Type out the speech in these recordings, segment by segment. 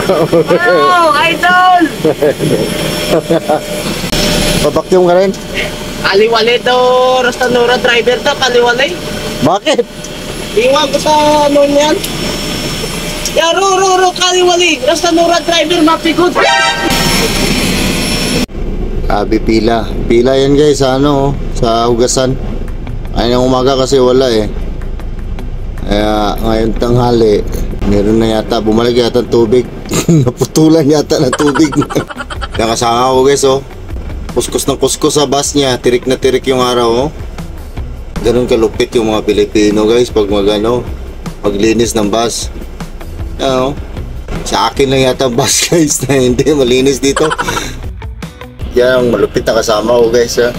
Wow, idol! Pabakyong ka rin? Kaliwalay to, Rastanura driver to, kaliwalay. Bakit? Iwan ko sa ano niyan. Ya, ro, kaliwalay. Rastanura driver, mapikot. Pila. Pila yan guys sa ano, sa hugasan. Ayun ng umaga kasi wala eh. Kaya ngayon tanghali, meron na yata, bumalik yata ng tubig. Naputulan yata ng tubig. Kaya kasama ko guys oh. Kuskus ng kuskus sa bus niya. Tirik na tirik yung araw oh. Ganun kalupit yung mga Pilipino guys pag maglinis ng bus. Ano? Sa akin lang yata bus guys na hindi malinis dito. Yan ang malupit na kasama ko guys ha.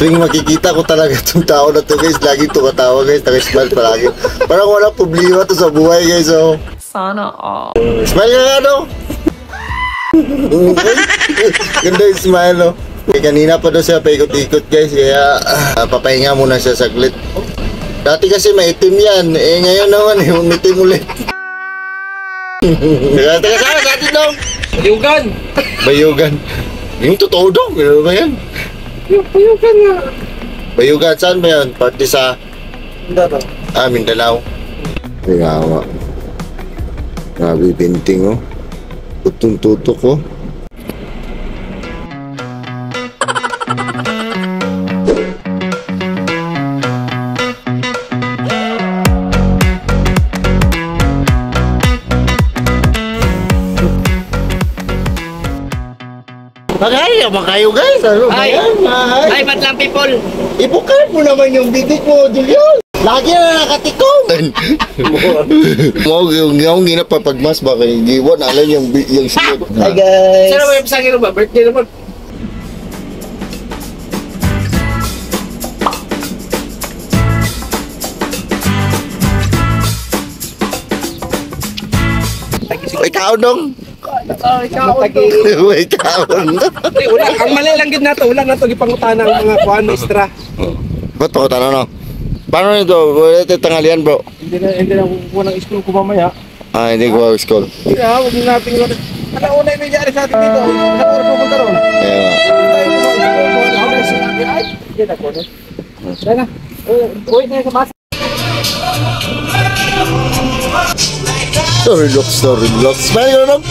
Tuwing makikita ko talaga itong tao na to guys, lagi ito katawa guys, naka-smile palagi. Parang walang problema to sa buhay guys oh. Sana all. Smile ka nga no? Ganda yung smile no? Kanina pa daw siya paikot-ikot guys, kaya papahinga muna siya saglit. Dati kasi maitim yan, eh ngayon naman umitim ulit. Teka sana sa atin daw. Bayugan. Bayugan. Yung totoo daw, gano'n ba yan? Bayugan nga. Bayugan, saan ba yan? Party sa... Mindanao. Mindanao. Tingawa. Grabe pinting oh. Tutong-tutok oh. Magaya ba kayo guys? Ano ba yan? Ay, ba't lang people? Ibukan mo naman yung bibig mo, Julian. Lagi na nakatikom. Mo yung ginapapagmas ba kay giwan alam yung sunod. Hi guys. Sino ba yung pasangin ba? Birthday naman. Uy, kaon dong. Uy, kaon. Wala, ang mali lang gid nato, wala nato gipangutana ang mga kuan extra. Ba't pangutan no? Paano nito? Wala ito tanghalian bro. Hindi na kukuha ng school ko mamaya. Hindi ko school. Hindi na, huwag natin yun. Ano una yung nangyari sa atin dito? Nakura po punta ron. Kaya nga. Hindi na po. Kaya na. Uy, na sa basa. Story look. Smile ka na nung?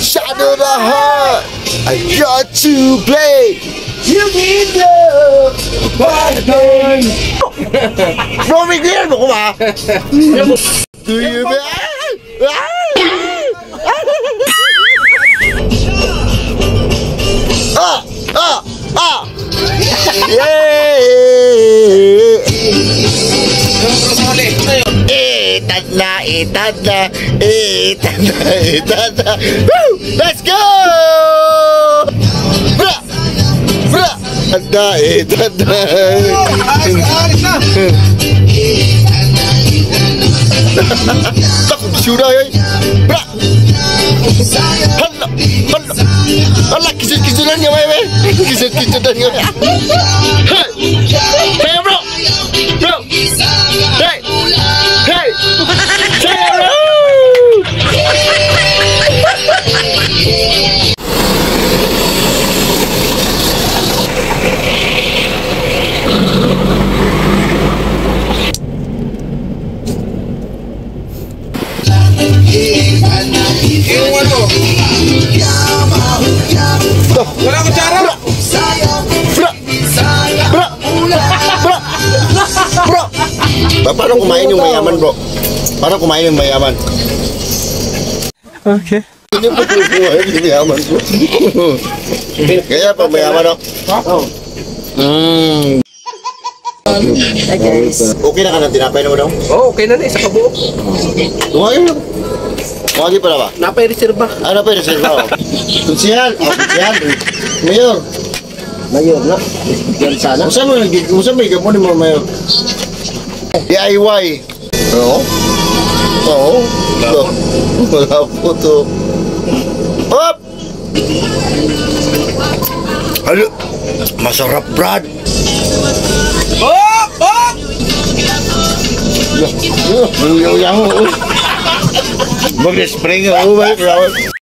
Shadow the heart, I got to play. You need love, partner. Bro, may clear mo ko ba? Do you be? Yay! Itad na. Woo! Let's go! Bra! Itad na. Takot sudah yun. Bra! Hala, kisut-kisutan niya, wey. Kisut-kisutan niya. Hey, bro! Hey! Say bro! Wala ko cara. Bro! Paano kumain yung mayaman, bro? Paano kumain yung mayaman? Okay. Hindi po kumain yung mayaman, bro. Kaya pag mayaman, no? Hi guys. Okay na ka na tinapay na mo daw? Oh, okay na isa kabuo. Tumagin mo. Tumagin pala ba? Napay reserva. Napay reserva, oh. Kunsihan. Mayor na. Yan sana. Usa mo igapon mo mayor. DIY. Oo. Wala po to. Hop! Halo, masarap Brad. Oh! Oh! Yang, mag-spring ako.